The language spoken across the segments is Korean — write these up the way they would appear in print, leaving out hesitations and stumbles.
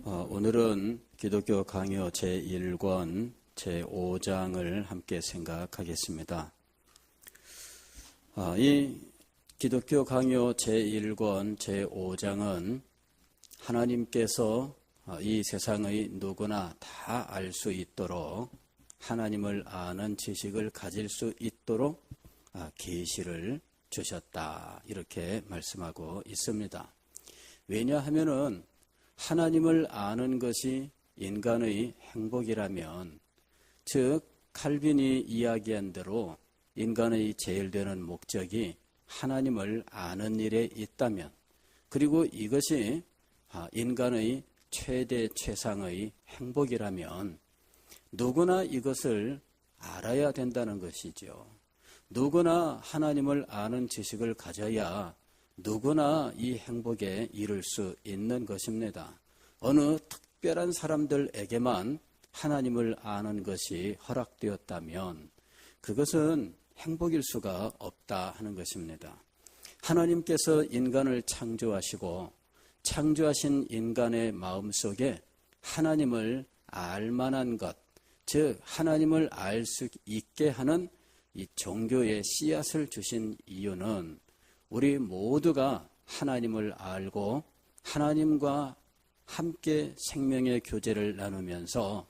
오늘은 기독교 강요 제1권 제5장을 함께 생각하겠습니다. 이 기독교 강요 제1권 제5장은 하나님께서 이 세상의 누구나 다 알 수 있도록 하나님을 아는 지식을 가질 수 있도록 계시를 주셨다, 이렇게 말씀하고 있습니다. 왜냐하면은 하나님을 아는 것이 인간의 행복이라면, 즉 칼빈이 이야기한 대로 인간의 제일 되는 목적이 하나님을 아는 일에 있다면, 그리고 이것이 인간의 최대 최상의 행복이라면 누구나 이것을 알아야 된다는 것이죠. 누구나 하나님을 아는 지식을 가져야 누구나 이 행복에 이를 수 있는 것입니다. 어느 특별한 사람들에게만 하나님을 아는 것이 허락되었다면 그것은 행복일 수가 없다 하는 것입니다. 하나님께서 인간을 창조하시고 창조하신 인간의 마음속에 하나님을 알 만한 것, 즉 하나님을 알 수 있게 하는 이 종교의 씨앗을 주신 이유는 우리 모두가 하나님을 알고 하나님과 함께 생명의 교제를 나누면서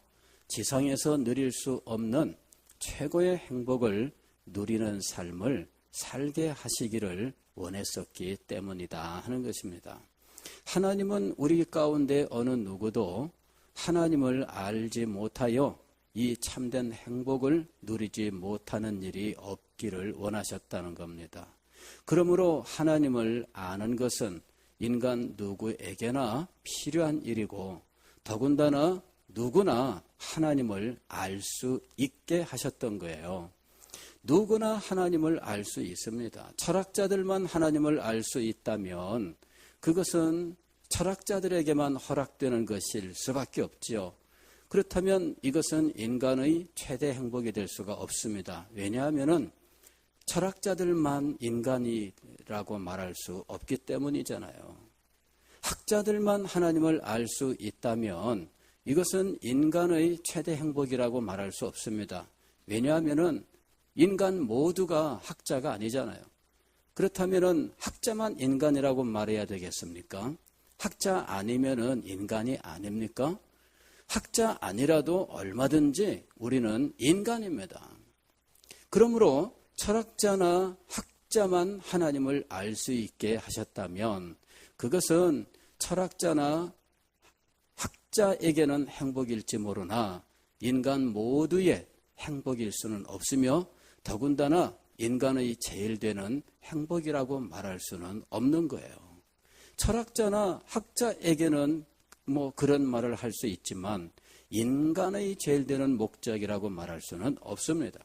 지상에서 누릴 수 없는 최고의 행복을 누리는 삶을 살게 하시기를 원했었기 때문이다 하는 것입니다. 하나님은 우리 가운데 어느 누구도 하나님을 알지 못하여 이 참된 행복을 누리지 못하는 일이 없기를 원하셨다는 겁니다. 그러므로 하나님을 아는 것은 인간 누구에게나 필요한 일이고, 더군다나 누구나 하나님을 알 수 있게 하셨던 거예요. 누구나 하나님을 알 수 있습니다. 철학자들만 하나님을 알 수 있다면 그것은 철학자들에게만 허락되는 것일 수밖에 없지요. 그렇다면 이것은 인간의 최대 행복이 될 수가 없습니다. 왜냐하면 철학자들만 인간이라고 말할 수 없기 때문이잖아요. 학자들만 하나님을 알 수 있다면 이것은 인간의 최대 행복이라고 말할 수 없습니다. 왜냐하면 인간 모두가 학자가 아니잖아요. 그렇다면 학자만 인간이라고 말해야 되겠습니까? 학자 아니면은 인간이 아닙니까? 학자 아니라도 얼마든지 우리는 인간입니다. 그러므로 철학자나 학자만 하나님을 알 수 있게 하셨다면 그것은 철학자나 학자에게는 행복일지 모르나 인간 모두의 행복일 수는 없으며, 더군다나 인간의 제일 되는 행복이라고 말할 수는 없는 거예요. 철학자나 학자에게는 그런 말을 할 수 있지만 인간의 제일 되는 목적이라고 말할 수는 없습니다.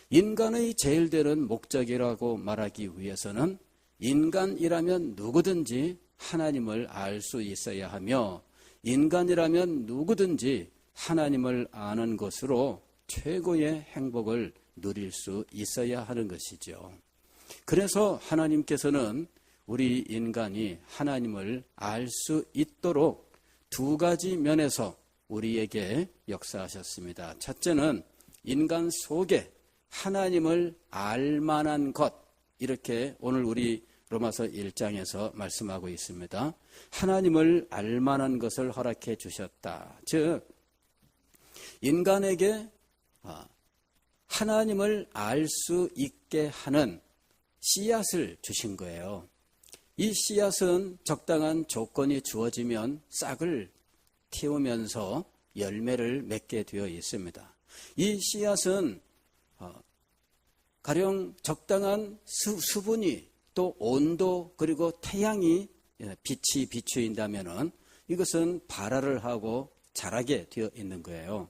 인간의 제일 되는 목적이라고 말하기 위해서는 인간이라면 누구든지 하나님을 알 수 있어야 하며, 인간이라면 누구든지 하나님을 아는 것으로 최고의 행복을 누릴 수 있어야 하는 것이죠. 그래서 하나님께서는 우리 인간이 하나님을 알 수 있도록 두 가지 면에서 우리에게 역사하셨습니다. 첫째는 인간 속에 하나님을 알 만한 것, 이렇게 오늘 우리 로마서 1장에서 말씀하고 있습니다. 하나님을 알 만한 것을 허락해 주셨다. 즉 인간에게 하나님을 알 수 있게 하는 씨앗을 주신 거예요. 이 씨앗은 적당한 조건이 주어지면 싹을 틔우면서 열매를 맺게 되어 있습니다. 이 씨앗은 가령 적당한 수분이, 또 온도, 그리고 태양이 빛이 비추인다면은 이것은 발화를 하고 자라게 되어 있는 거예요.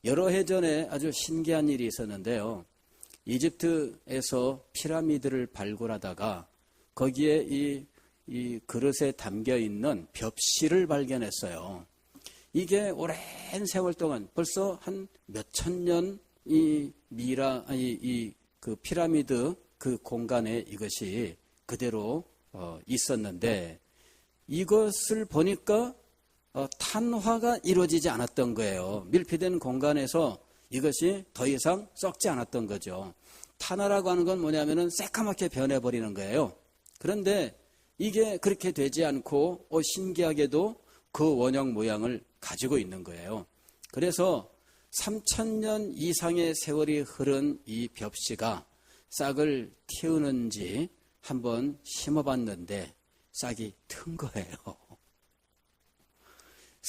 여러 해 전에 아주 신기한 일이 있었는데요. 이집트에서 피라미드를 발굴하다가 거기에 이 그릇에 담겨 있는 벽실을 발견했어요. 이게 오랜 세월 동안 벌써 한 몇천 년 그 피라미드 그 공간에 이것이 그대로 있었는데, 이것을 보니까 탄화가 이루어지지 않았던 거예요. 밀폐된 공간에서 이것이 더 이상 썩지 않았던 거죠. 탄화라고 하는 건 뭐냐면은 새까맣게 변해버리는 거예요. 그런데 이게 그렇게 되지 않고 신기하게도 그 원형 모양을 가지고 있는 거예요. 그래서 3,000년 이상의 세월이 흐른 이 벽시가 싹을 틔우는지 한번 심어봤는데 싹이 튼 거예요.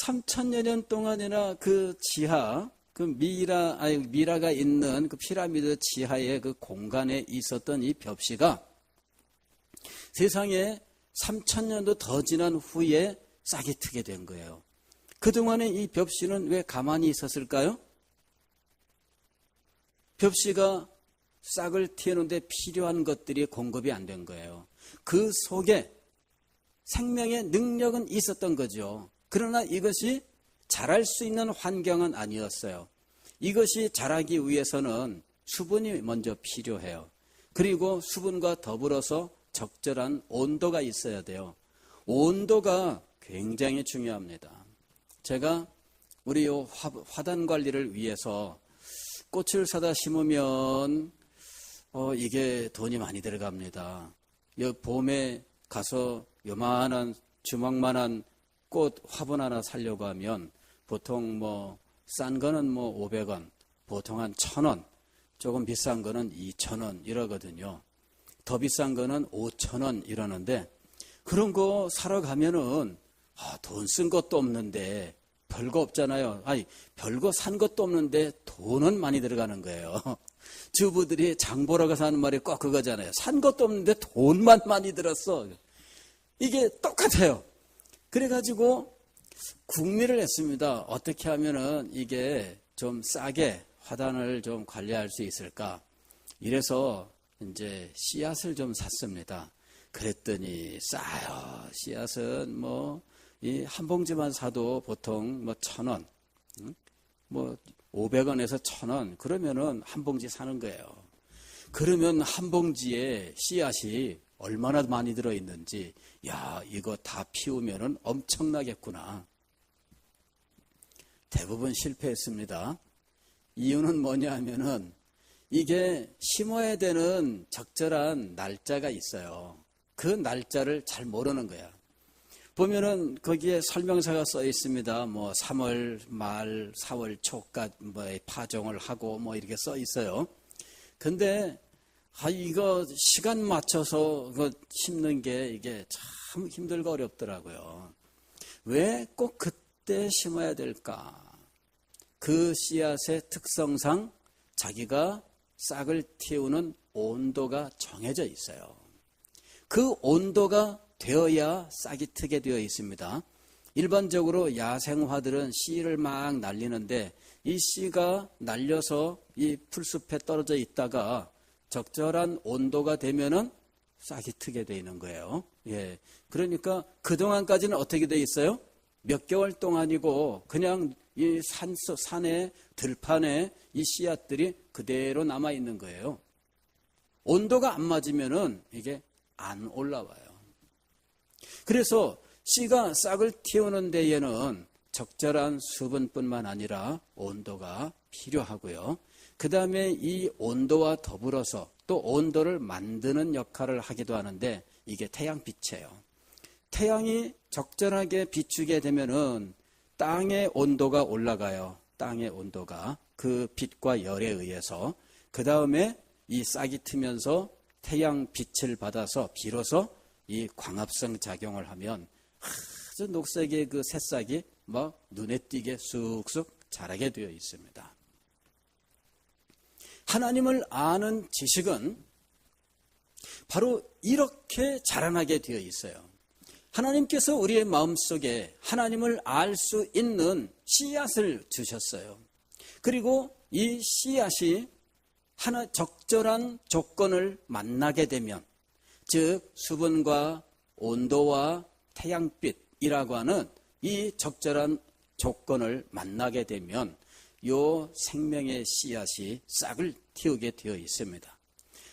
3,000여 년 동안이나 그 지하, 그 미라가 있는 그 피라미드 지하의 그 공간에 있었던 이 벽시가 세상에 3,000년도 더 지난 후에 싹이 트게 된 거예요. 그동안에 이 벽시는 왜 가만히 있었을까요? 벽시가 싹을 틔우는데 필요한 것들이 공급이 안 된 거예요. 그 속에 생명의 능력은 있었던 거죠. 그러나 이것이 자랄 수 있는 환경은 아니었어요. 이것이 자라기 위해서는 수분이 먼저 필요해요. 그리고 수분과 더불어서 적절한 온도가 있어야 돼요. 온도가 굉장히 중요합니다. 제가 우리 화단 관리를 위해서 꽃을 사다 심으면 이게 돈이 많이 들어갑니다. 봄에 가서 요만한 주먹만한 꽃 화분 하나 사려고 하면 보통 싼 거는 500원, 보통 한 1,000원, 조금 비싼 거는 2,000원 이러거든요. 더 비싼 거는 5,000원 이러는데 그런 거 사러 가면은 돈 쓴 것도 없는데 별거 없잖아요. 별거 산 것도 없는데 돈은 많이 들어가는 거예요. 주부들이 장 보러 가서 하는 말이 꼭 그거잖아요. 산 것도 없는데 돈만 많이 들었어. 이게 똑같아요. 그래가지고 궁리를 했습니다. 어떻게 하면은 이게 좀 싸게 화단을 좀 관리할 수 있을까? 이래서 이제 씨앗을 좀 샀습니다. 그랬더니 싸요. 씨앗은 이 한 봉지만 사도 보통 1,000원, 500원에서 1,000원, 그러면은 한 봉지 사는 거예요. 그러면 한 봉지에 씨앗이 얼마나 많이 들어있는지, 이거 다 피우면은 엄청나겠구나. 대부분 실패했습니다. 이유는 뭐냐 하면은 이게 심어야 되는 적절한 날짜가 있어요. 그 날짜를 잘 모르는 거야. 보면은 거기에 설명서가 써 있습니다. 3월 말, 4월 초까지 파종을 하고 이렇게 써 있어요. 근데 이거 시간 맞춰서 심는 게 이게 참 힘들고 어렵더라고요. 왜 꼭 그때 심어야 될까? 그 씨앗의 특성상 자기가 싹을 틔우는 온도가 정해져 있어요. 그 온도가 되어야 싹이 트게 되어 있습니다. 일반적으로 야생화들은 씨를 막 날리는데 이 씨가 날려서 이 풀숲에 떨어져 있다가 적절한 온도가 되면은 싹이 트게 되어 있는 거예요. 그러니까 그동안까지는 어떻게 되어 있어요? 몇 개월 동안이고 그냥 이 산에 들판에 이 씨앗들이 그대로 남아 있는 거예요. 온도가 안 맞으면은 이게 안 올라와요. 그래서 씨가 싹을 틔우는 데에는 적절한 수분뿐만 아니라 온도가 필요하고요. 그 다음에 이 온도와 더불어서 또 온도를 만드는 역할을 하기도 하는데 이게 태양빛이에요. 태양이 적절하게 비추게 되면은 땅의 온도가 올라가요. 땅의 온도가 그 빛과 열에 의해서. 그 다음에 이 싹이 트면서 태양 빛을 받아서 비로소 이 광합성 작용을 하면 아주 녹색의 그 새싹이 눈에 띄게 쑥쑥 자라게 되어 있습니다. 하나님을 아는 지식은 바로 이렇게 자라나게 되어 있어요. 하나님께서 우리의 마음속에 하나님을 알 수 있는 씨앗을 주셨어요. 그리고 이 씨앗이 적절한 조건을 만나게 되면, 즉 수분과 온도와 태양빛이라고 하는 이 적절한 조건을 만나게 되면 요 생명의 씨앗이 싹을 틔우게 되어 있습니다.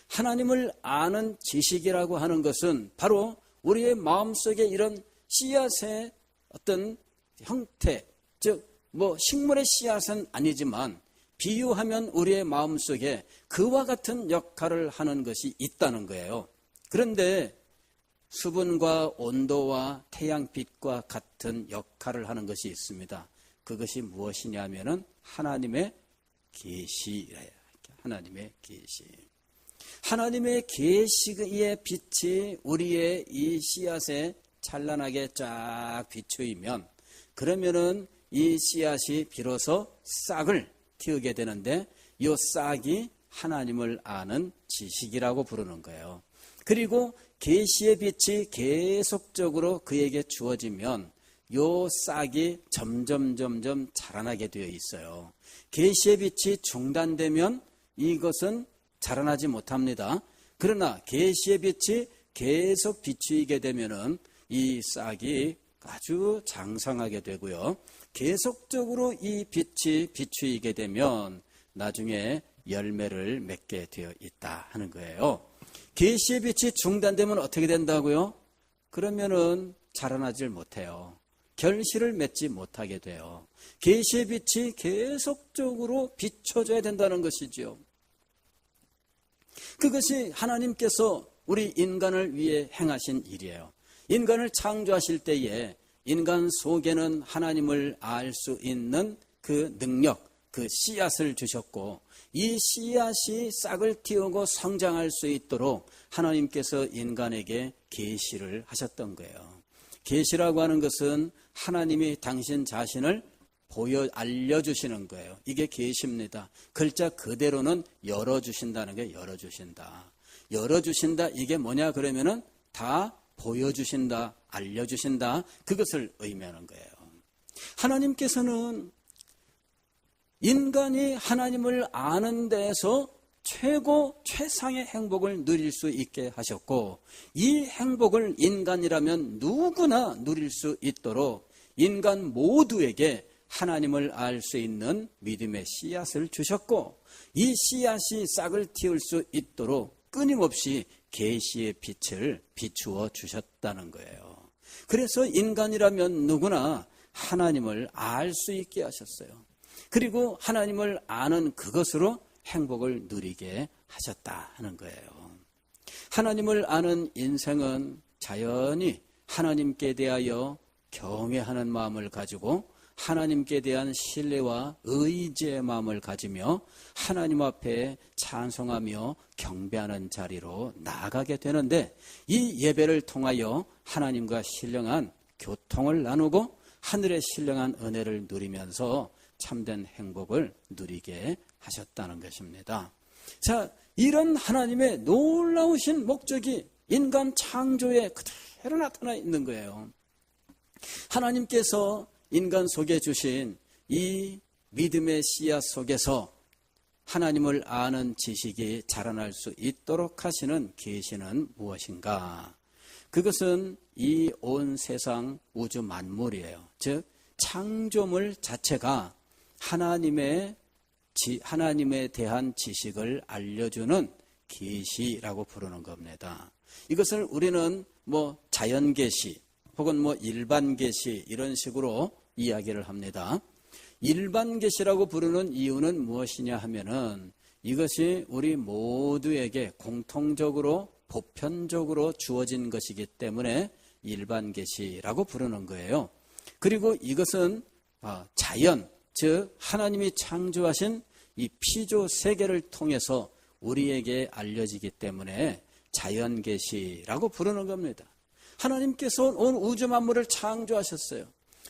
하나님을 아는 지식이라고 하는 것은 바로 우리의 마음속에 이런 씨앗의 어떤 형태, 즉 식물의 씨앗은 아니지만 비유하면 우리의 마음속에 그와 같은 역할을 하는 것이 있다는 거예요. 그런데 수분과 온도와 태양빛과 같은 역할을 하는 것이 있습니다. 그것이 무엇이냐면은 하나님의 계시래요. 하나님의 계시. 하나님의 계시의 빛이 우리의 이 씨앗에 찬란하게 쫙 비추이면 그러면은 이 씨앗이 비로소 싹을 틔우게 되는데 이 싹이 하나님을 아는 지식이라고 부르는 거예요. 그리고 계시의 빛이 계속적으로 그에게 주어지면 이 싹이 점점 자라나게 되어 있어요. 계시의 빛이 중단되면 이것은 자라나지 못합니다. 그러나 계시의 빛이 계속 비추이게 되면은 이 싹이 아주 장성하게 되고요. 계속적으로 이 빛이 비추이게 되면 나중에 열매를 맺게 되어 있다 하는 거예요. 계시의 빛이 중단되면 어떻게 된다고요? 그러면은 자라나질 못해요. 결실을 맺지 못하게 돼요. 계시의 빛이 계속적으로 비춰져야 된다는 것이죠. 그것이 하나님께서 우리 인간을 위해 행하신 일이에요. 인간을 창조하실 때에 인간 속에는 하나님을 알 수 있는 그 능력, 그 씨앗을 주셨고 이 씨앗이 싹을 틔우고 성장할 수 있도록 하나님께서 인간에게 계시를 하셨던 거예요. 계시라고 하는 것은 하나님이 당신 자신을 알려주시는 거예요. 이게 계시입니다. 글자 그대로는 열어주신다는 게 열어주신다. 열어주신다 이게 뭐냐 그러면은 다 보여주신다, 알려주신다 그것을 의미하는 거예요. 하나님께서는 인간이 하나님을 아는 데에서 최상의 행복을 누릴 수 있게 하셨고 이 행복을 인간이라면 누구나 누릴 수 있도록 인간 모두에게 하나님을 알 수 있는 믿음의 씨앗을 주셨고 이 씨앗이 싹을 틔울 수 있도록 끊임없이 계시의 빛을 비추어 주셨다는 거예요. 그래서 인간이라면 누구나 하나님을 알 수 있게 하셨어요. 그리고 하나님을 아는 그것으로 행복을 누리게 하셨다 하는 거예요. 하나님을 아는 인생은 자연히 하나님께 대하여 경외하는 마음을 가지고 하나님께 대한 신뢰와 의지의 마음을 가지며 하나님 앞에 찬송하며 경배하는 자리로 나아가게 되는데 이 예배를 통하여 하나님과 신령한 교통을 나누고 하늘의 신령한 은혜를 누리면서 참된 행복을 누리게 하셨다는 것입니다. 자, 이런 하나님의 놀라우신 목적이 인간 창조에 그대로 나타나 있는 거예요. 하나님께서 인간 속에 주신 이 믿음의 씨앗 속에서 하나님을 아는 지식이 자라날 수 있도록 하시는 계시는 무엇인가? 그것은 이 온 세상 우주 만물이에요. 즉 창조물 자체가 하나님에 대한 지식을 알려주는 계시라고 부르는 겁니다. 이것을 우리는 자연 계시 혹은 일반 계시 이런 식으로 이야기를 합니다. 일반 계시라고 부르는 이유는 무엇이냐 하면은 이것이 우리 모두에게 공통적으로 보편적으로 주어진 것이기 때문에 일반 계시라고 부르는 거예요. 그리고 이것은 자연, 즉 하나님이 창조하신 이 피조 세계를 통해서 우리에게 알려지기 때문에 자연 계시라고 부르는 겁니다. 하나님께서 온 우주 만물을 창조하셨어요.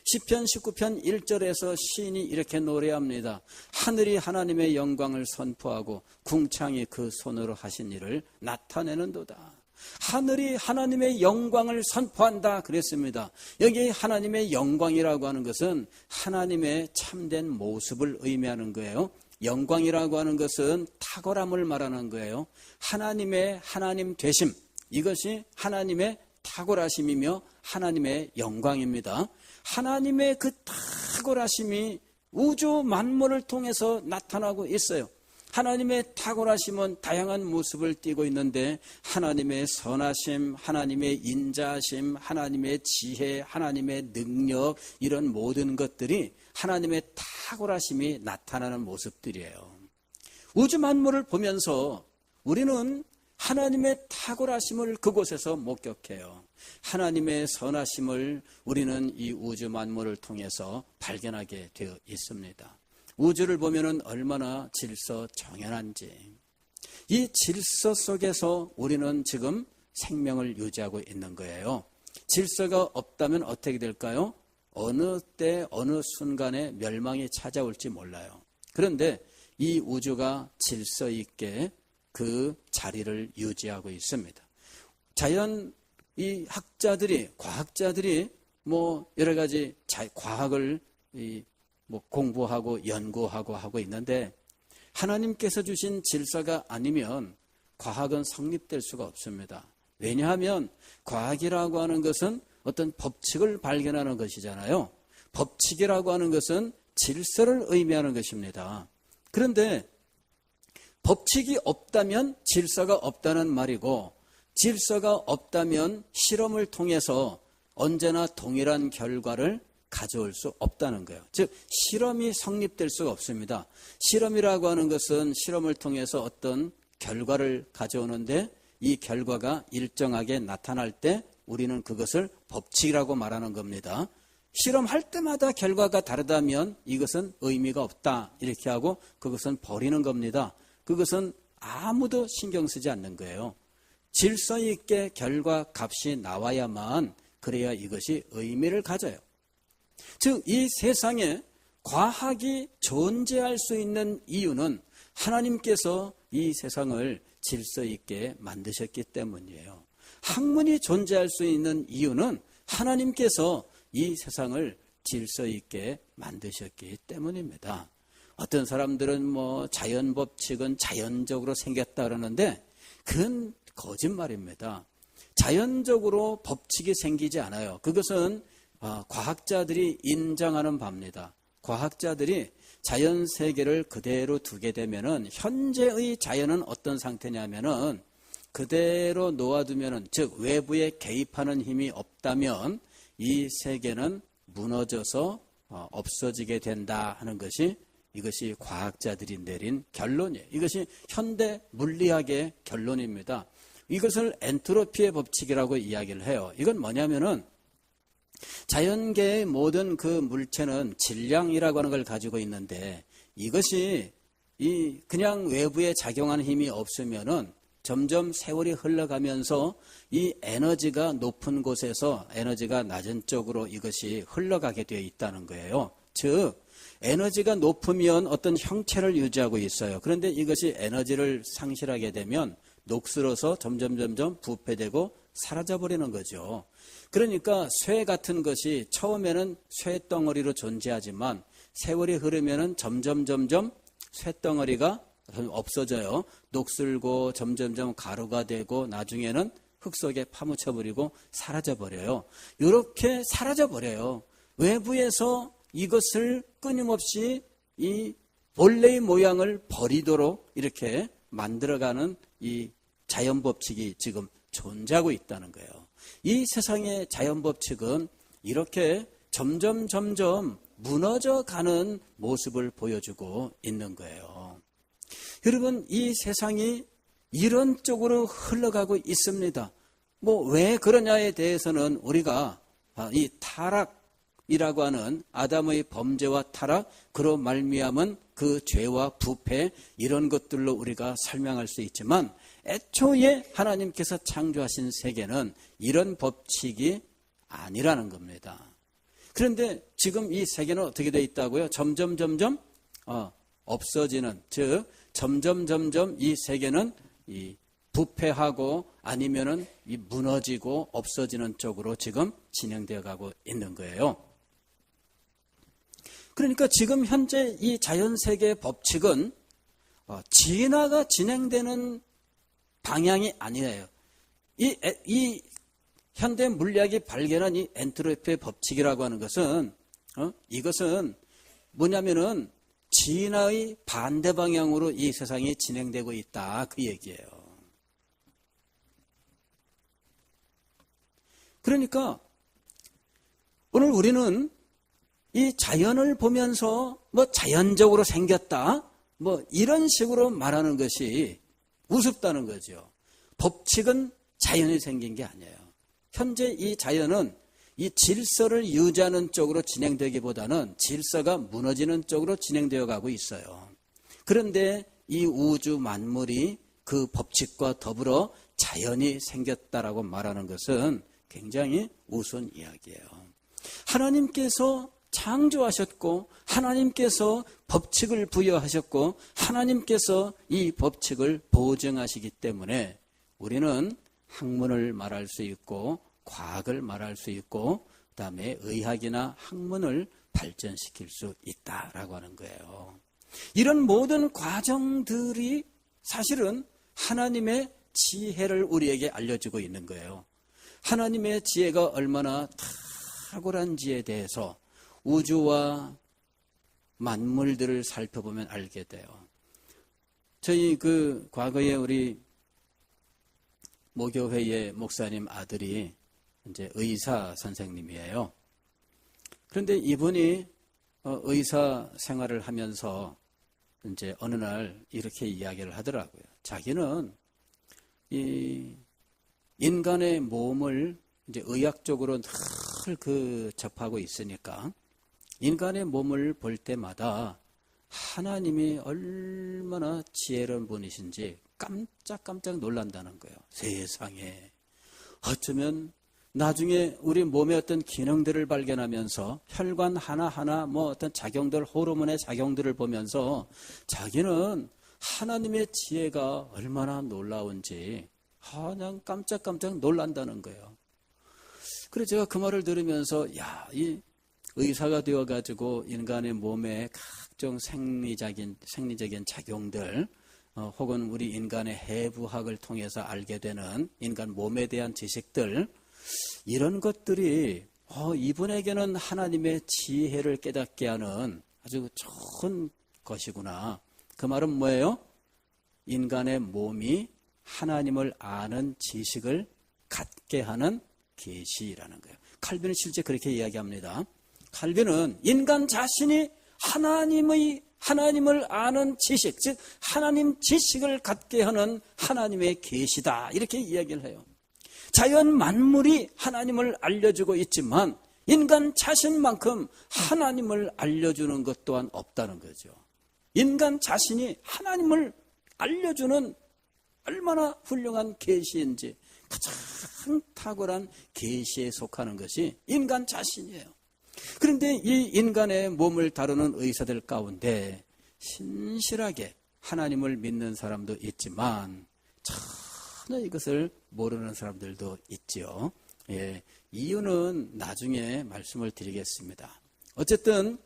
시편 19편 1절에서 시인이 이렇게 노래합니다. 하늘이 하나님의 영광을 선포하고 궁창이 그 손으로 하신 일을 나타내는도다. 하늘이 하나님의 영광을 선포한다 그랬습니다. 여기 하나님의 영광이라고 하는 것은 하나님의 참된 모습을 의미하는 거예요. 영광이라고 하는 것은 탁월함을 말하는 거예요. 하나님의 하나님 되심, 이것이 하나님의 탁월하심이며 하나님의 영광입니다. 하나님의 그 탁월하심이 우주 만물을 통해서 나타나고 있어요. 하나님의 탁월하심은 다양한 모습을 띠고 있는데 하나님의 선하심, 하나님의 인자하심, 하나님의 지혜, 하나님의 능력 이런 모든 것들이 하나님의 탁월하심이 나타나는 모습들이에요. 우주 만물을 보면서 우리는 하나님의 탁월하심을 그곳에서 목격해요. 하나님의 선하심을 우리는 이 우주 만물을 통해서 발견하게 되어 있습니다. 우주를 보면은 얼마나 질서 정연한지, 이 질서 속에서 우리는 지금 생명을 유지하고 있는 거예요. 질서가 없다면 어떻게 될까요? 어느 때 어느 순간에 멸망이 찾아올지 몰라요. 그런데 이 우주가 질서 있게 그 자리를 유지하고 있습니다. 자연 이 학자들이, 과학자들이 여러 가지 과학을 공부하고 연구하고 하고 있는데 하나님께서 주신 질서가 아니면 과학은 성립될 수가 없습니다. 왜냐하면 과학이라고 하는 것은 어떤 법칙을 발견하는 것이잖아요. 법칙이라고 하는 것은 질서를 의미하는 것입니다. 그런데 법칙이 없다면 질서가 없다는 말이고, 질서가 없다면 실험을 통해서 언제나 동일한 결과를 가져올 수 없다는 거예요. 즉 실험이 성립될 수가 없습니다. 실험이라고 하는 것은 실험을 통해서 어떤 결과를 가져오는데 이 결과가 일정하게 나타날 때 우리는 그것을 법칙이라고 말하는 겁니다. 실험할 때마다 결과가 다르다면 이것은 의미가 없다 이렇게 하고 그것은 버리는 겁니다. 그것은 아무도 신경 쓰지 않는 거예요. 질서 있게 결과 값이 나와야만 그래야 이것이 의미를 가져요. 즉 이 세상에 과학이 존재할 수 있는 이유는 하나님께서 이 세상을 질서 있게 만드셨기 때문이에요. 학문이 존재할 수 있는 이유는 하나님께서 이 세상을 질서 있게 만드셨기 때문입니다. 어떤 사람들은 자연 법칙은 자연적으로 생겼다 그러는데 그건 거짓말입니다. 자연적으로 법칙이 생기지 않아요. 그것은 과학자들이 인정하는 바입니다. 과학자들이 자연 세계를 그대로 두게 되면은 현재의 자연은 어떤 상태냐면은 그대로 놓아두면은 즉 외부에 개입하는 힘이 없다면 이 세계는 무너져서 없어지게 된다 하는 것이 이것이 과학자들이 내린 결론이에요. 이것이 현대 물리학의 결론입니다. 이것을 엔트로피의 법칙이라고 이야기를 해요. 이건 뭐냐면은 자연계의 모든 그 물체는 질량이라고 하는 걸 가지고 있는데 이것이 그냥 외부에 작용하는 힘이 없으면은 점점 세월이 흘러가면서 이 에너지가 높은 곳에서 에너지가 낮은 쪽으로 이것이 흘러가게 되어 있다는 거예요. 즉 에너지가 높으면 어떤 형체를 유지하고 있어요. 그런데 이것이 에너지를 상실하게 되면 녹슬어서 점점 부패되고 사라져버리는 거죠. 그러니까 쇠 같은 것이 처음에는 쇠덩어리로 존재하지만 세월이 흐르면 점점 쇠덩어리가 없어져요. 녹슬고 점점 가루가 되고 나중에는 흙 속에 파묻혀버리고 사라져버려요. 이렇게 사라져버려요. 외부에서 이것을 끊임없이 이 본래의 모양을 버리도록 이렇게 만들어가는 이 자연법칙이 지금 존재하고 있다는 거예요. 이 세상의 자연법칙은 이렇게 점점 무너져가는 모습을 보여주고 있는 거예요. 여러분 이 세상이 이런 쪽으로 흘러가고 있습니다. 왜 그러냐에 대해서는 우리가 이 타락이라고 하는 아담의 범죄와 타락, 그로 말미암은 그 죄와 부패 이런 것들로 우리가 설명할 수 있지만 애초에 하나님께서 창조하신 세계는 이런 법칙이 아니라는 겁니다. 그런데 지금 이 세계는 어떻게 되어 있다고요? 점점 없어지는, 즉 점점 이 세계는 이 부패하고 아니면은 이 무너지고 없어지는 쪽으로 지금 진행되어 가고 있는 거예요. 그러니까 지금 현재 이 자연세계의 법칙은 진화가 진행되는 방향이 아니에요. 이 현대 물리학이 발견한 이 엔트로피의 법칙이라고 하는 것은 이것은 뭐냐면은 진화의 반대 방향으로 이 세상이 진행되고 있다, 그 얘기예요. 그러니까 오늘 우리는 이 자연을 보면서 뭐 자연적으로 생겼다, 뭐 이런 식으로 말하는 것이 우습다는 거죠. 법칙은 자연이 생긴 게 아니에요. 현재 이 자연은 이 질서를 유지하는 쪽으로 진행되기보다는 질서가 무너지는 쪽으로 진행되어 가고 있어요. 그런데 이 우주 만물이 그 법칙과 더불어 자연이 생겼다라고 말하는 것은 굉장히 우스운 이야기예요. 하나님께서 창조하셨고 하나님께서 법칙을 부여하셨고 하나님께서 이 법칙을 보증하시기 때문에 우리는 학문을 말할 수 있고 과학을 말할 수 있고 그다음에 의학이나 학문을 발전시킬 수 있다라고 하는 거예요. 이런 모든 과정들이 사실은 하나님의 지혜를 우리에게 알려주고 있는 거예요. 하나님의 지혜가 얼마나 탁월한지에 대해서 우주와 만물들을 살펴보면 알게 돼요. 저희 과거에 우리 모교회의 목사님 아들이 이제 의사 선생님이에요. 그런데 이분이 의사 생활을 하면서 이제 어느 날 이렇게 이야기를 하더라고요. 자기는 이 인간의 몸을 이제 의학적으로 늘 접하고 있으니까 인간의 몸을 볼 때마다 하나님이 얼마나 지혜로운 분이신지 깜짝깜짝 놀란다는 거예요. 세상에. 어쩌면 나중에 우리 몸의 어떤 기능들을 발견하면서 혈관 하나하나 뭐 어떤 작용들, 호르몬의 작용들을 보면서 자기는 하나님의 지혜가 얼마나 놀라운지 그냥 깜짝깜짝 놀란다는 거예요. 그래서 제가 그 말을 들으면서 이 의사가 되어가지고 인간의 몸에 각종 생리적인 작용들 혹은 우리 인간의 해부학을 통해서 알게 되는 인간 몸에 대한 지식들 이런 것들이 이분에게는 하나님의 지혜를 깨닫게 하는 아주 좋은 것이구나. 그 말은 뭐예요? 인간의 몸이 하나님을 아는 지식을 갖게 하는 계시라는 거예요. 칼빈은 실제 그렇게 이야기합니다. 칼빈은 인간 자신이 하나님을 아는 지식, 즉 하나님 지식을 갖게 하는 하나님의 계시다 이렇게 이야기를 해요. 자연 만물이 하나님을 알려주고 있지만 인간 자신만큼 하나님을 알려주는 것 또한 없다는 거죠. 인간 자신이 하나님을 알려주는 얼마나 훌륭한 계시인지 가장 탁월한 계시에 속하는 것이 인간 자신이에요. 그런데 이 인간의 몸을 다루는 의사들 가운데 신실하게 하나님을 믿는 사람도 있지만 전혀 이것을 모르는 사람들도 있지요. 이유는 나중에 말씀을 드리겠습니다. 어쨌든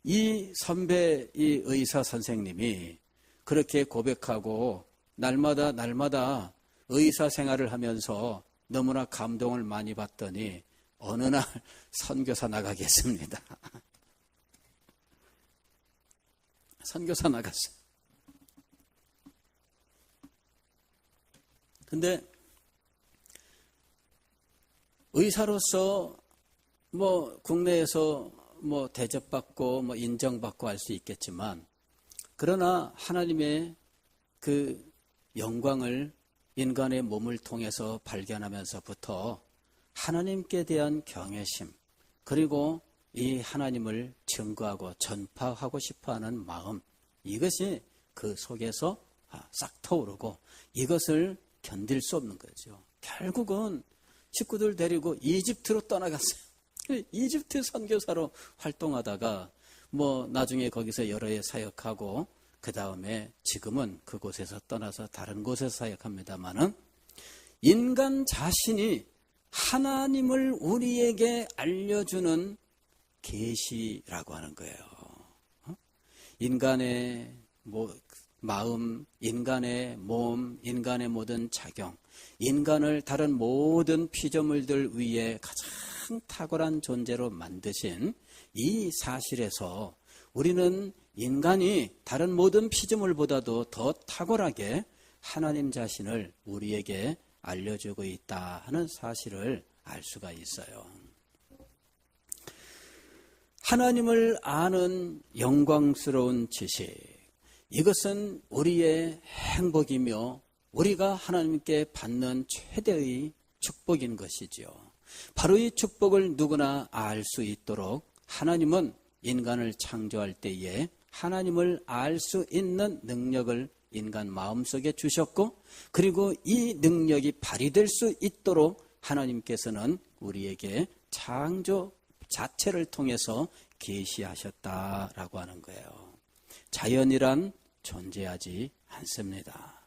이 선배, 이 의사 선생님이 그렇게 고백하고 날마다 의사 생활을 하면서 너무나 감동을 많이 받더니 어느 날 선교사 나가겠습니다. 선교사 나갔어요. 근데 의사로서 뭐 국내에서 뭐 대접받고 뭐 인정받고 할 수 있겠지만 그러나 하나님의 그 영광을 인간의 몸을 통해서 발견하면서부터 하나님께 대한 경외심 그리고 이 하나님을 증거하고 전파하고 싶어하는 마음 이것이 그 속에서 싹 터오르고 이것을 견딜 수 없는 거죠. 결국은 식구들 데리고 이집트로 떠나갔어요. 이집트 선교사로 활동하다가 뭐 나중에 거기서 여러 해 사역하고 그 다음에 지금은 그곳에서 떠나서 다른 곳에서 사역합니다마는 인간 자신이 하나님을 우리에게 알려주는 계시라고 하는 거예요. 인간의 마음, 인간의 몸, 인간의 모든 작용, 인간을 다른 모든 피조물들 위에 가장 탁월한 존재로 만드신 이 사실에서 우리는 인간이 다른 모든 피조물보다도 더 탁월하게 하나님 자신을 우리에게 알려주고 있다 하는 사실을 알 수가 있어요. 하나님을 아는 영광스러운 지식, 이것은 우리의 행복이며 우리가 하나님께 받는 최대의 축복인 것이지요. 바로 이 축복을 누구나 알 수 있도록 하나님은 인간을 창조할 때에 하나님을 알 수 있는 능력을 인간 마음속에 주셨고, 그리고 이 능력이 발휘될 수 있도록 하나님께서는 우리에게 창조 자체를 통해서 계시하셨다라고 하는 거예요. 자연이란 존재하지 않습니다.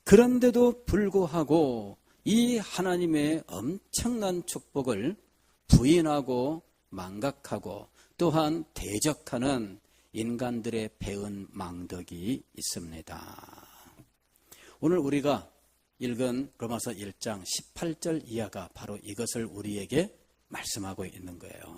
그런데도 불구하고 이 하나님의 엄청난 축복을 부인하고 망각하고 또한 대적하는 인간들의 배은 망덕이 있습니다. 오늘 우리가 읽은 로마서 1장 18절 이하가 바로 이것을 우리에게 말씀하고 있는 거예요.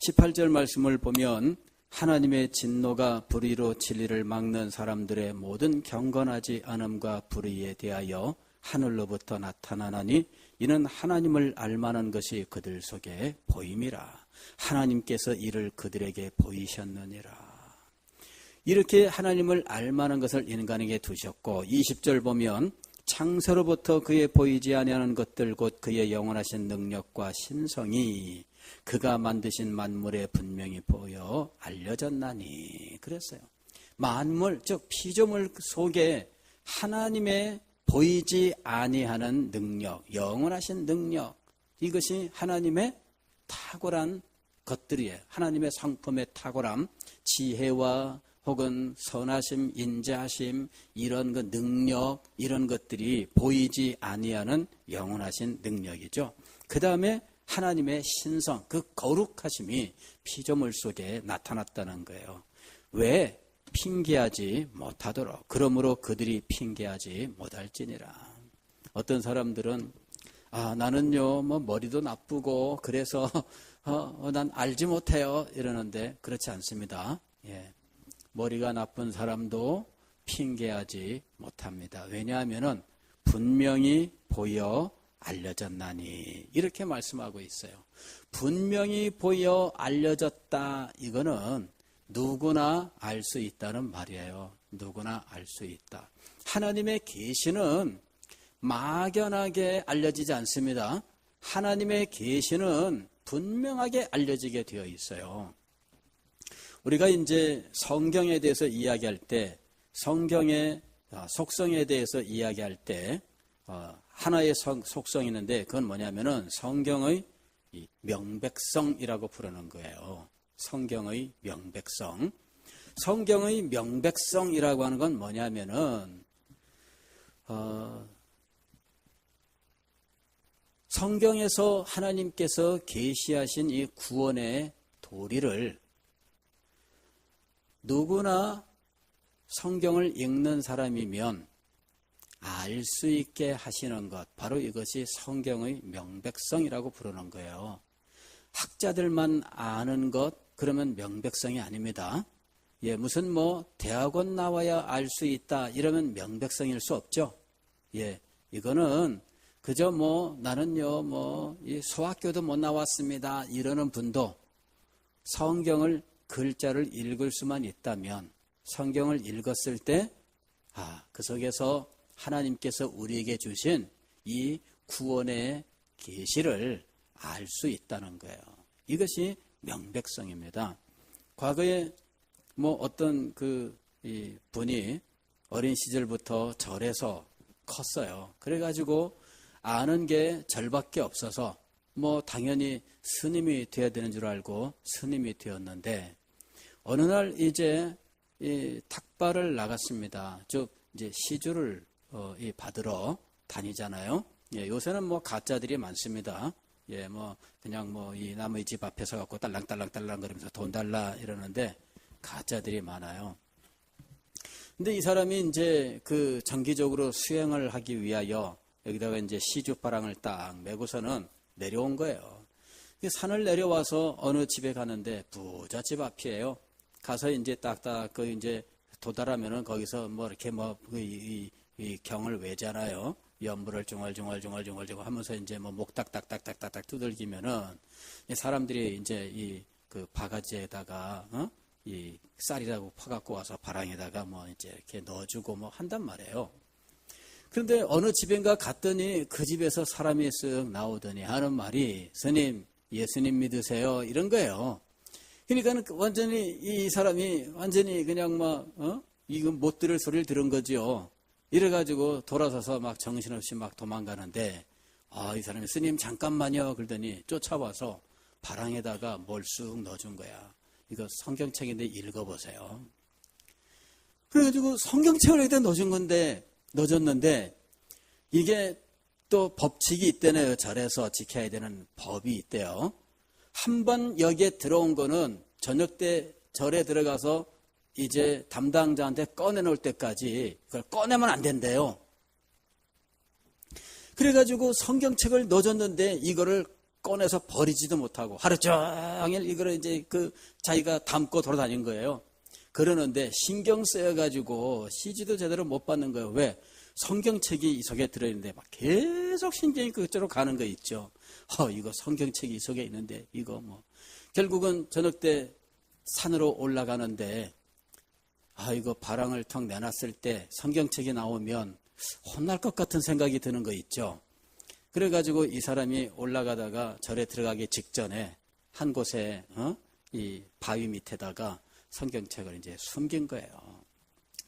18절 말씀을 보면 하나님의 진노가 불의로 진리를 막는 사람들의 모든 경건하지 않음과 불의에 대하여 하늘로부터 나타나나니 이는 하나님을 알만한 것이 그들 속에 보임이라. 하나님께서 이를 그들에게 보이셨느니라. 이렇게 하나님을 알만한 것을 인간에게 두셨고, 20절 보면 창세로부터 그의 보이지 아니하는 것들 곧 그의 영원하신 능력과 신성이 그가 만드신 만물에 분명히 보여 알려졌나니 그랬어요. 만물, 즉 피조물 속에 하나님의 보이지 아니하는 능력, 영원하신 능력, 이것이 하나님의 탁월한 것들이에요. 하나님의 성품의 탁월함, 지혜와 혹은 선하심, 인자하심, 이런 그 능력, 이런 것들이 보이지 아니하는 영원하신 능력이죠. 그 다음에 하나님의 신성, 그 거룩하심이 피조물 속에 나타났다는 거예요. 왜? 핑계하지 못하도록. 그러므로 그들이 핑계하지 못할지니라. 어떤 사람들은 나는요 뭐 머리도 나쁘고 그래서 난 알지 못해요 이러는데 그렇지 않습니다. 예. 머리가 나쁜 사람도 핑계하지 못합니다. 왜냐하면은 분명히 보여 알려졌나니 이렇게 말씀하고 있어요. 분명히 보여 알려졌다, 이거는 누구나 알 수 있다는 말이에요. 누구나 알 수 있다. 하나님의 계시는 막연하게 알려지지 않습니다. 하나님의 계시는 분명하게 알려지게 되어 있어요. 우리가 이제 성경에 대해서 이야기할 때, 성경의 속성에 대해서 이야기할 때 하나의 속성이 있는데 그건 뭐냐면은 성경의 명백성이라고 부르는 거예요. 성경의 명백성. 성경의 명백성이라고 하는 건 뭐냐면은 성경에서 하나님께서 계시하신 이 구원의 도리를 누구나 성경을 읽는 사람이면 알 수 있게 하시는 것, 바로 이것이 성경의 명백성이라고 부르는 거예요. 학자들만 아는 것, 그러면 명백성이 아닙니다. 예, 무슨 대학원 나와야 알 수 있다 이러면 명백성일 수 없죠. 예, 이거는 그저 나는요 이 소학교도 못 나왔습니다 이러는 분도 성경을 글자를 읽을 수만 있다면, 성경을 읽었을 때 그 속에서 하나님께서 우리에게 주신 이 구원의 계시를 알 수 있다는 거예요. 이것이 명백성입니다. 과거에 어떤 이 분이 어린 시절부터 절에서 컸어요. 그래가지고 아는 게 절밖에 없어서 당연히 스님이 되어야 되는 줄 알고 스님이 되었는데, 어느 날 이제 이 탁발을 나갔습니다. 즉 이제 시주를 받으러 다니잖아요. 예, 요새는 가짜들이 많습니다. 예, 그냥 이 남의 집 앞에서 갖고 딸랑딸랑딸랑 거리면서 돈 달라 이러는데 가짜들이 많아요. 근데 이 사람이 이제 그 정기적으로 수행을 하기 위하여 여기다가 이제 시주파랑을 딱 메고서는 내려온 거예요. 산을 내려와서 어느 집에 가는데 부잣집 앞이에요. 가서 이제 딱딱 그 이제 도달하면은 거기서 뭐 이렇게 이 경을 외잖아요. 연불을 중얼중얼 하면서 이제 뭐 목딱딱딱딱딱 두들기면은 사람들이 이제 이 그 바가지에다가 이 쌀이라고 퍼갖고 와서 바랑에다가 뭐 이제 이렇게 넣어주고 뭐 한단 말이에요. 그런데 어느 집인가 갔더니 그 집에서 사람이 쓱 나오더니 하는 말이 스님 예수님 믿으세요 이런 거예요. 그러니까 완전히 이 사람이 완전히 그냥 이거 못 들을 소리를 들은 거지요. 이래가지고 돌아서서 막 정신없이 막 도망가는데 이 사람이 스님 잠깐만요 그러더니 쫓아와서 바랑에다가 뭘 쑥 넣어준 거야. 이거 성경책인데 읽어보세요. 그래가지고 성경책을 여기다 넣어줬는데 이게 또 법칙이 있대네요. 절에서 지켜야 되는 법이 있대요. 한번 여기에 들어온 거는 저녁 때 절에 들어가서 이제 담당자한테 꺼내놓을 때까지 그걸 꺼내면 안 된대요. 그래가지고 성경책을 넣어줬는데 이거를 꺼내서 버리지도 못하고 하루 종일 이거를 이제 자기가 담고 돌아다닌 거예요. 그러는데 신경 쓰여가지고 CG도 제대로 못 받는 거예요. 왜? 성경책이 이 속에 들어있는데 막 계속 신경이 그쪽으로 가는 거 있죠. 이거 성경책이 이 속에 있는데 이거 결국은 저녁 때 산으로 올라가는데 이거 바랑을 턱 내놨을 때 성경책이 나오면 혼날 것 같은 생각이 드는 거 있죠. 그래가지고 이 사람이 올라가다가 절에 들어가기 직전에 한 곳에 이 바위 밑에다가 성경책을 이제 숨긴 거예요.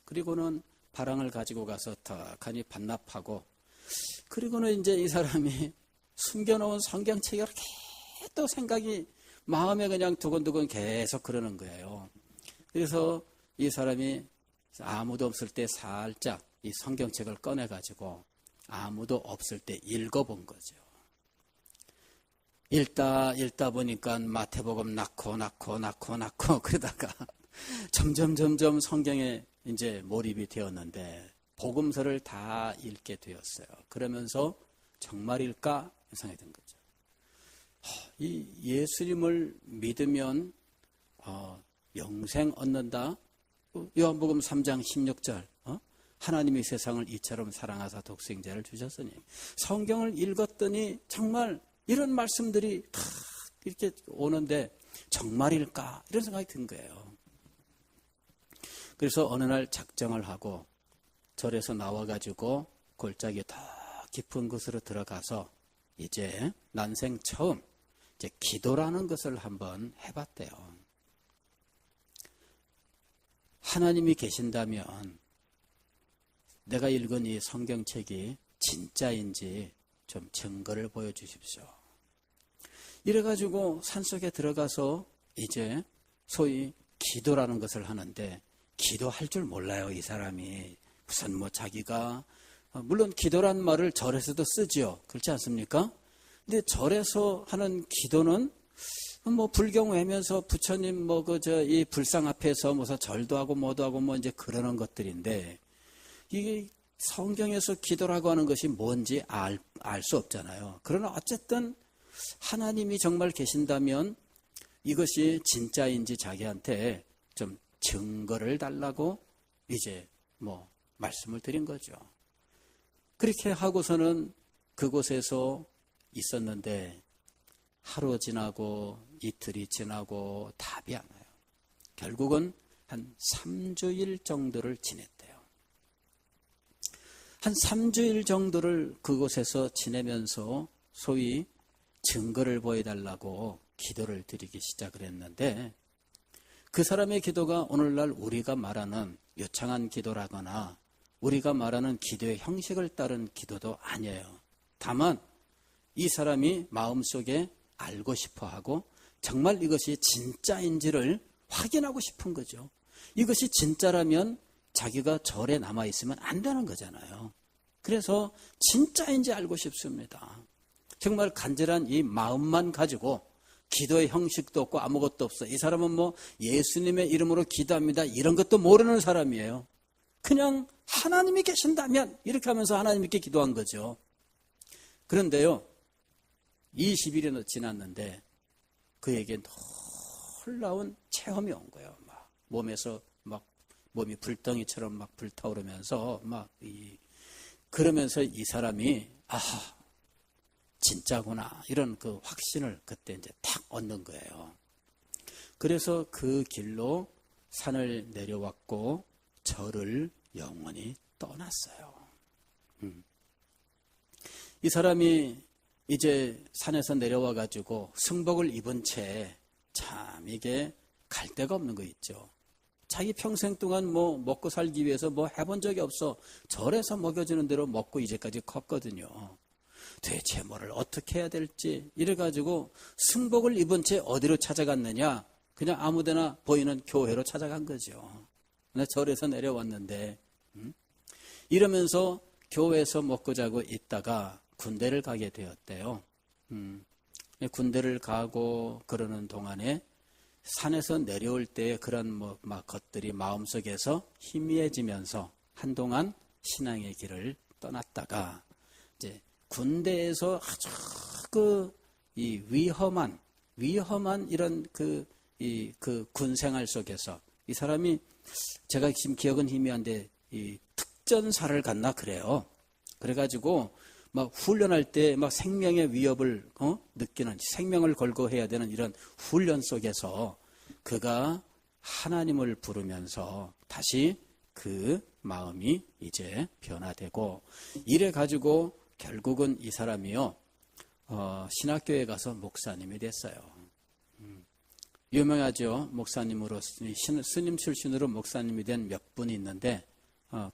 그리고는 바랑을 가지고 가서 턱하니 반납하고 그리고는 이제 이 사람이 숨겨놓은 성경책이 이렇게 또 생각이 마음에 그냥 두근두근 계속 그러는 거예요. 그래서 이 사람이 아무도 없을 때 살짝 이 성경책을 꺼내가지고 아무도 없을 때 읽어본 거죠. 읽다 보니까 마태복음 낳고 그러다가 점점 성경에 이제 몰입이 되었는데 복음서를 다 읽게 되었어요. 그러면서 정말일까 생각이 든 거죠. 이 예수님을 믿으면 영생 얻는다. 요한복음 3장 16절 하나님이 세상을 이처럼 사랑하사 독생자를 주셨으니 성경을 읽었더니 정말 이런 말씀들이 다 이렇게 오는데 정말일까 이런 생각이 든 거예요. 그래서 어느 날 작정을 하고 절에서 나와가지고 골짜기 더 깊은 곳으로 들어가서 이제 난생 처음 이제 기도라는 것을 한번 해봤대요. 하나님이 계신다면 내가 읽은 이 성경책이 진짜인지 좀 증거를 보여주십시오. 이래가지고 산속에 들어가서 이제 소위 기도라는 것을 하는데 기도할 줄 몰라요, 이 사람이. 무슨 자기가 물론 기도란 말을 절에서도 쓰지요. 그렇지 않습니까? 근데 절에서 하는 기도는 불경 외면서 부처님 이 불상 앞에서 무슨 절도 하고 뭐도 하고 이제 그러는 것들인데 이게 성경에서 기도라고 하는 것이 뭔지 알 수 없잖아요. 그러나 어쨌든 하나님이 정말 계신다면 이것이 진짜인지 자기한테 좀 증거를 달라고 이제 말씀을 드린 거죠. 그렇게 하고서는 그곳에서 있었는데 하루 지나고 이틀이 지나고 답이 안 와요. 결국은 한 3주일 정도를 지냈대요. 한 3주일 정도를 그곳에서 지내면서 소위 증거를 보여달라고 기도를 드리기 시작을 했는데 그 사람의 기도가 오늘날 우리가 말하는 요창한 기도라거나 우리가 말하는 기도의 형식을 따른 기도도 아니에요. 다만 이 사람이 마음속에 알고 싶어하고 정말 이것이 진짜인지를 확인하고 싶은 거죠. 이것이 진짜라면 자기가 절에 남아있으면 안 되는 거잖아요. 그래서 진짜인지 알고 싶습니다. 정말 간절한 이 마음만 가지고 기도의 형식도 없고 아무것도 없어. 이 사람은 예수님의 이름으로 기도합니다. 이런 것도 모르는 사람이에요. 그냥 하나님이 계신다면 이렇게 하면서 하나님께 기도한 거죠. 그런데요. 20일이 지났는데 그에게 놀라운 체험이 온 거예요. 몸에서 막 몸이 불덩이처럼 막 불타오르면서 그러면서 이 사람이 진짜구나 이런 그 확신을 그때 이제 탁 얻는 거예요. 그래서 그 길로 산을 내려왔고 절을 영원히 떠났어요. 이 사람이 이제 산에서 내려와 가지고 승복을 입은 채 참 이게 갈 데가 없는 거 있죠. 자기 평생 동안 먹고 살기 위해서 해본 적이 없어. 절에서 먹여주는 대로 먹고 이제까지 컸거든요. 대체 뭐를 어떻게 해야 될지 이래가지고 승복을 입은 채 어디로 찾아갔느냐? 그냥 아무데나 보이는 교회로 찾아간 거죠. 절에서 내려왔는데 이러면서 교회에서 먹고 자고 있다가 군대를 가게 되었대요. 군대를 가고 그러는 동안에 산에서 내려올 때 그런 것들이 마음속에서 희미해지면서 한동안 신앙의 길을 떠났다가 이제 군대에서 아주 이 위험한 이런 그 군 생활 속에서 이 사람이 제가 지금 기억은 희미한데 이 특전사를 갔나 그래요. 그래가지고 훈련할 때 생명의 위협을 느끼는 생명을 걸고 해야 되는 이런 훈련 속에서 그가 하나님을 부르면서 다시 그 마음이 이제 변화되고 이래 가지고 결국은 이 사람이요 신학교에 가서 목사님이 됐어요. 유명하죠. 목사님으로 스님 출신으로 목사님이 된 몇 분이 있는데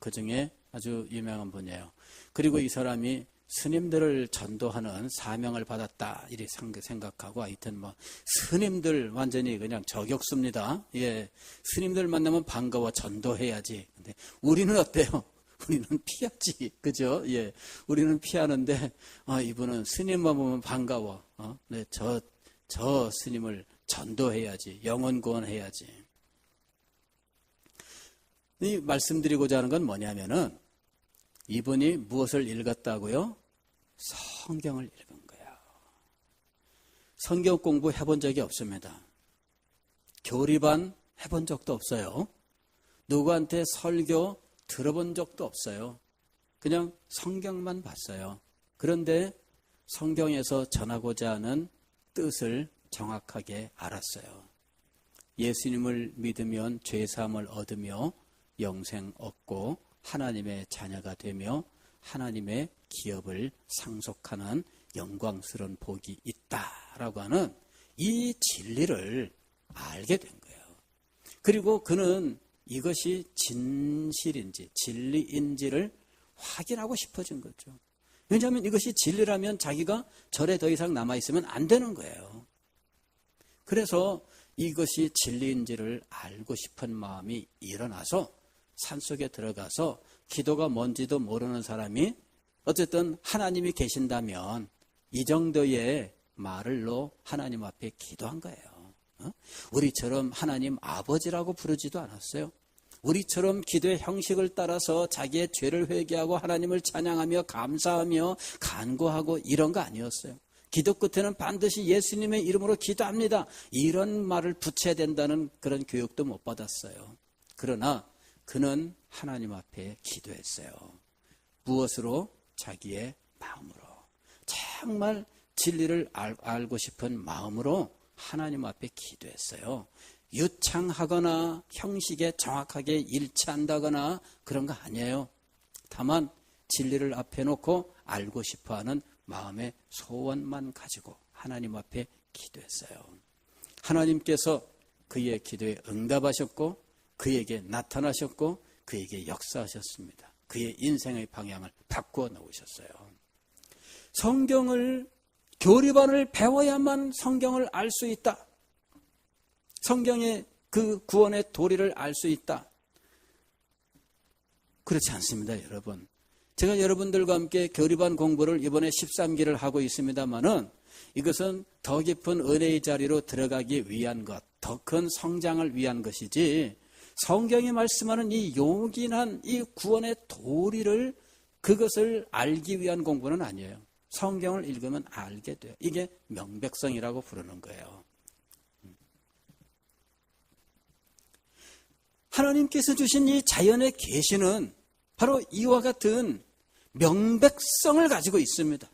그 중에 아주 유명한 분이에요. 그리고 이 사람이 스님들을 전도하는 사명을 받았다 이렇게 생각하고 하여튼 스님들 완전히 그냥 저격수입니다. 예, 스님들 만나면 반가워 전도해야지. 근데 우리는 어때요? 우리는 피하지, 그죠? 예, 우리는 피하는데 이분은 스님만 보면 반가워. 네, 저 스님을 전도해야지, 영혼 구원해야지. 이 말씀드리고자 하는 건 뭐냐면은. 이분이 무엇을 읽었다고요? 성경을 읽은 거예요. 성경 공부 해본 적이 없습니다. 교리반 해본 적도 없어요. 누구한테 설교 들어본 적도 없어요. 그냥 성경만 봤어요. 그런데 성경에서 전하고자 하는 뜻을 정확하게 알았어요. 예수님을 믿으면 죄사함을 얻으며 영생 얻고 하나님의 자녀가 되며 하나님의 기업을 상속하는 영광스러운 복이 있다라고 하는 이 진리를 알게 된 거예요. 그리고 그는 이것이 진실인지 진리인지를 확인하고 싶어진 거죠. 왜냐하면 이것이 진리라면 자기가 절에 더 이상 남아있으면 안 되는 거예요. 그래서 이것이 진리인지를 알고 싶은 마음이 일어나서 산속에 들어가서 기도가 뭔지도 모르는 사람이 어쨌든 하나님이 계신다면 이 정도의 말로 하나님 앞에 기도한 거예요. 우리처럼 하나님 아버지라고 부르지도 않았어요. 우리처럼 기도의 형식을 따라서 자기의 죄를 회개하고 하나님을 찬양하며 감사하며 간구하고 이런 거 아니었어요. 기도 끝에는 반드시 예수님의 이름으로 기도합니다. 이런 말을 붙여야 된다는 그런 교육도 못 받았어요. 그러나 그는 하나님 앞에 기도했어요. 무엇으로? 자기의 마음으로. 정말 진리를 알고 싶은 마음으로 하나님 앞에 기도했어요. 유창하거나 형식에 정확하게 일치한다거나 그런 거 아니에요. 다만 진리를 앞에 놓고 알고 싶어하는 마음의 소원만 가지고 하나님 앞에 기도했어요. 하나님께서 그의 기도에 응답하셨고 그에게 나타나셨고 그에게 역사하셨습니다. 그의 인생의 방향을 바꾸어 놓으셨어요. 성경을 교리반을 배워야만 성경을 알 수 있다. 성경의 그 구원의 도리를 알 수 있다. 그렇지 않습니다, 여러분. 제가 여러분들과 함께 교리반 공부를 이번에 13기를 하고 있습니다만은 이것은 더 깊은 은혜의 자리로 들어가기 위한 것, 더 큰 성장을 위한 것이지 성경이 말씀하는 이 요긴한 이 구원의 도리를 그것을 알기 위한 공부는 아니에요. 성경을 읽으면 알게 돼요. 이게 명백성이라고 부르는 거예요. 하나님께서 주신 이 자연의 계시는 바로 이와 같은 명백성을 가지고 있습니다.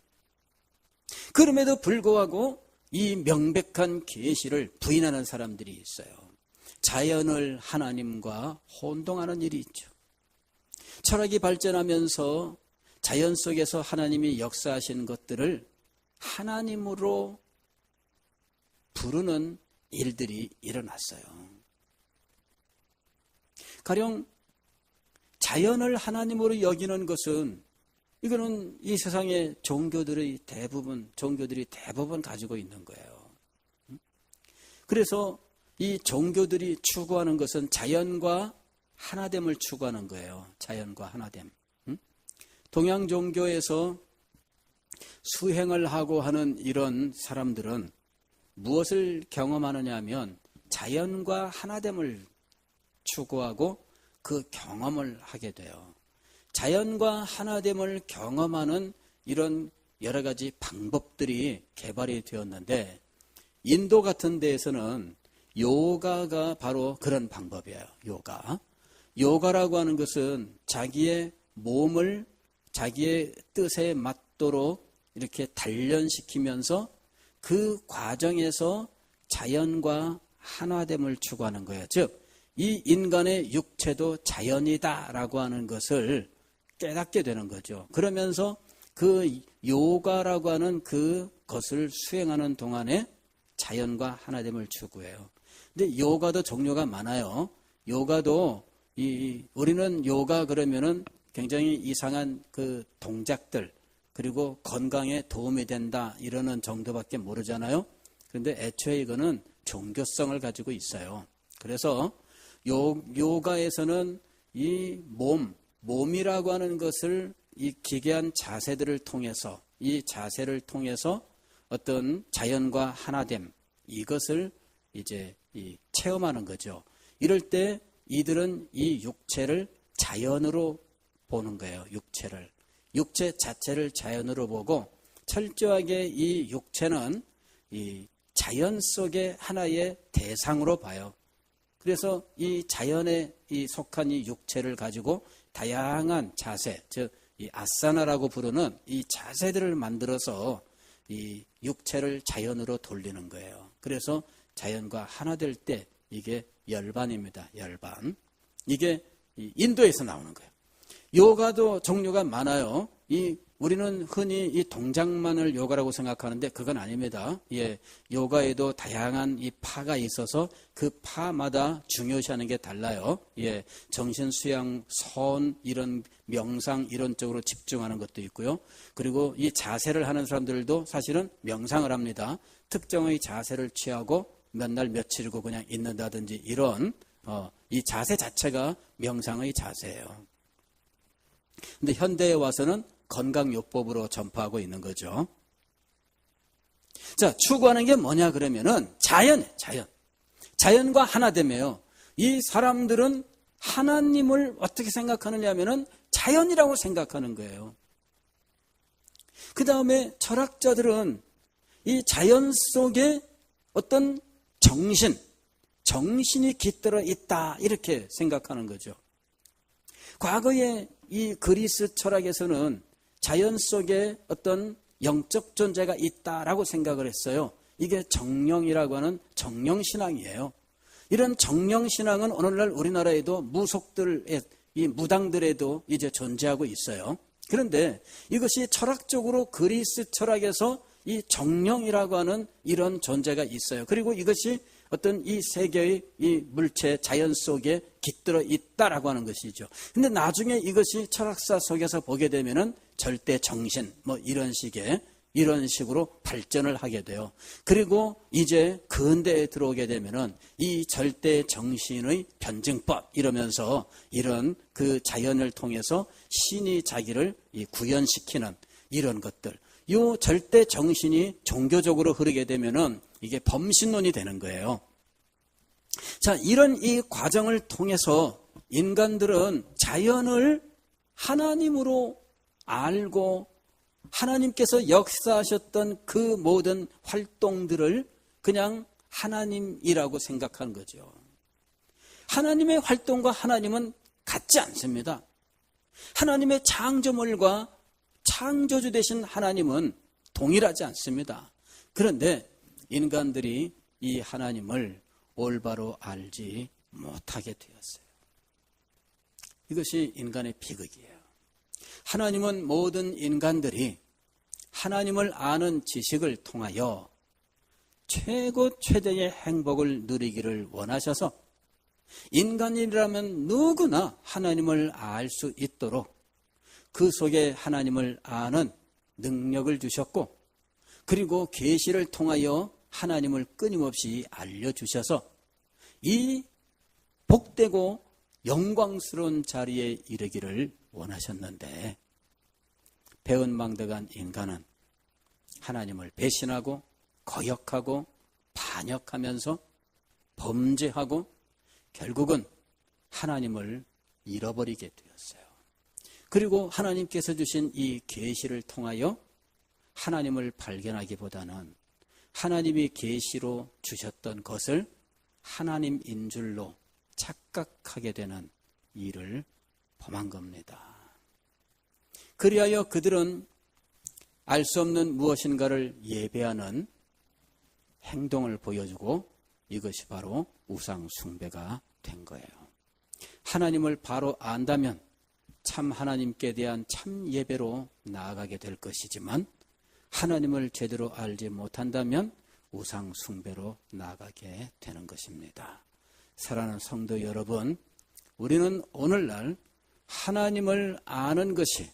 그럼에도 불구하고 이 명백한 계시를 부인하는 사람들이 있어요. 자연을 하나님과 혼동하는 일이 있죠. 철학이 발전하면서 자연 속에서 하나님이 역사하신 것들을 하나님으로 부르는 일들이 일어났어요. 가령 자연을 하나님으로 여기는 것은 이거는 이 세상의 종교들이 대부분 가지고 있는 거예요. 그래서 이 종교들이 추구하는 것은 자연과 하나됨을 추구하는 거예요. 자연과 하나됨. 동양 종교에서 수행을 하고 하는 이런 사람들은 무엇을 경험하느냐 하면 자연과 하나됨을 추구하고 그 경험을 하게 돼요. 자연과 하나됨을 경험하는 이런 여러 가지 방법들이 개발이 되었는데 인도 같은 데에서는 요가가 바로 그런 방법이에요. 요가라고 하는 것은 자기의 몸을 자기의 뜻에 맞도록 이렇게 단련시키면서 그 과정에서 자연과 하나됨을 추구하는 거예요. 즉, 이 인간의 육체도 자연이다라고 하는 것을 깨닫게 되는 거죠. 그러면서 그 요가라고 하는 그것을 수행하는 동안에 자연과 하나됨을 추구해요. 근데 요가도 종류가 많아요. 요가도 우리는 요가 그러면은 굉장히 이상한 그 동작들 그리고 건강에 도움이 된다 이러는 정도밖에 모르잖아요. 그런데 애초에 이거는 종교성을 가지고 있어요. 그래서 요가에서는 이 몸이라고 하는 것을 이 기괴한 자세들을 통해서 이 자세를 통해서 어떤 자연과 하나됨 이것을 이제 체험하는 거죠. 이럴 때 이들은 이 육체를 자연으로 보는 거예요. 육체 자체를 자연으로 보고 철저하게 이 육체는 이 자연 속의 하나의 대상으로 봐요. 그래서 이 자연에 속한 이 육체를 가지고 다양한 자세, 즉 이 아사나라고 부르는 이 자세들을 만들어서 이 육체를 자연으로 돌리는 거예요. 그래서 자연과 하나 될 때 이게 열반입니다. 열반. 이게 인도에서 나오는 거예요. 요가도 종류가 많아요. 우리는 흔히 이 동작만을 요가라고 생각하는데 그건 아닙니다. 요가에도 다양한 이 파가 있어서 그 파마다 중요시하는 게 달라요. 정신 수양, 선, 이런 명상 이런 쪽으로 집중하는 것도 있고요. 그리고 이 자세를 하는 사람들도 사실은 명상을 합니다. 특정의 자세를 취하고 몇 날 며칠이고 그냥 있는다든지 이런 이 자세 자체가 명상의 자세예요. 근데 현대에 와서는 건강요법으로 전파하고 있는 거죠. 자, 추구하는 게 뭐냐 그러면은 자연과 하나됨이에요. 이 사람들은 하나님을 어떻게 생각하느냐 하면은 자연이라고 생각하는 거예요. 그 다음에 철학자들은 이 자연 속에 어떤 정신이 깃들어 있다 이렇게 생각하는 거죠. 과거에 이 그리스 철학에서는 자연 속에 어떤 영적 존재가 있다라고 생각을 했어요. 이게 정령이라고 하는 정령신앙이에요. 이런 정령신앙은 오늘날 우리나라에도 이 무당들에도 이제 존재하고 있어요. 그런데 이것이 철학적으로 그리스 철학에서 이 정령이라고 하는 이런 존재가 있어요. 그리고 이것이 어떤 이 세계의 이 물체 자연 속에 깃들어 있다라고 하는 것이죠. 근데 나중에 이것이 철학사 속에서 보게 되면은 절대 정신 이런 식으로 발전을 하게 돼요. 그리고 이제 근대에 들어오게 되면은 이 절대 정신의 변증법 이러면서 이런 그 자연을 통해서 신이 자기를 구현시키는 이런 것들. 이 절대 정신이 종교적으로 흐르게 되면은 이게 범신론이 되는 거예요. 자, 이런 이 과정을 통해서 인간들은 자연을 하나님으로 알고 하나님께서 역사하셨던 그 모든 활동들을 그냥 하나님이라고 생각하는 거죠. 하나님의 활동과 하나님은 같지 않습니다. 하나님의 창조물과 창조주 되신 하나님은 동일하지 않습니다. 그런데 인간들이 이 하나님을 올바로 알지 못하게 되었어요. 이것이 인간의 비극이에요. 하나님은 모든 인간들이 하나님을 아는 지식을 통하여 최고 최대의 행복을 누리기를 원하셔서 인간이라면 누구나 하나님을 알 수 있도록 그 속에 하나님을 아는 능력을 주셨고, 그리고 계시를 통하여 하나님을 끊임없이 알려주셔서 이 복되고 영광스러운 자리에 이르기를 원하셨는데, 배은망덕한 인간은 하나님을 배신하고 거역하고 반역하면서 범죄하고 결국은 하나님을 잃어버리게 되었어요. 그리고 하나님께서 주신 이 계시를 통하여 하나님을 발견하기보다는 하나님이 계시로 주셨던 것을 하나님인 줄로 착각하게 되는 일을 범한 겁니다. 그리하여 그들은 알 수 없는 무엇인가를 예배하는 행동을 보여주고, 이것이 바로 우상 숭배가 된 거예요. 하나님을 바로 안다면 참 하나님께 대한 참 예배로 나아가게 될 것이지만, 하나님을 제대로 알지 못한다면 우상 숭배로 나아가게 되는 것입니다. 사랑하는 성도 여러분, 우리는 오늘날 하나님을 아는 것이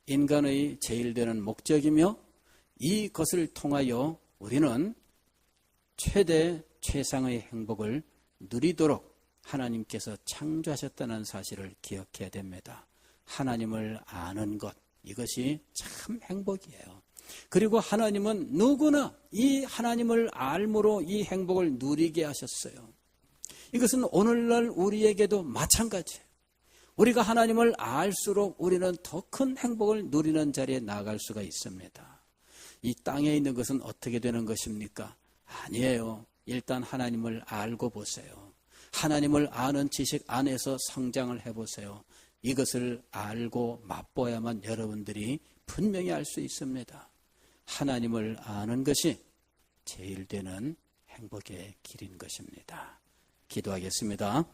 인간의 제일 되는 목적이며, 이것을 통하여 우리는 최대 최상의 행복을 누리도록 하나님께서 창조하셨다는 사실을 기억해야 됩니다. 하나님을 아는 것, 이것이 참 행복이에요. 그리고 하나님은 누구나 이 하나님을 알므로 이 행복을 누리게 하셨어요. 이것은 오늘날 우리에게도 마찬가지예요. 우리가 하나님을 알수록 우리는 더 큰 행복을 누리는 자리에 나아갈 수가 있습니다. 이 땅에 있는 것은 어떻게 되는 것입니까? 아니에요. 일단 하나님을 알고 보세요. 하나님을 아는 지식 안에서 성장을 해보세요. 이것을 알고 맛보야만 여러분들이 분명히 알 수 있습니다. 하나님을 아는 것이 제일 되는 행복의 길인 것입니다. 기도하겠습니다.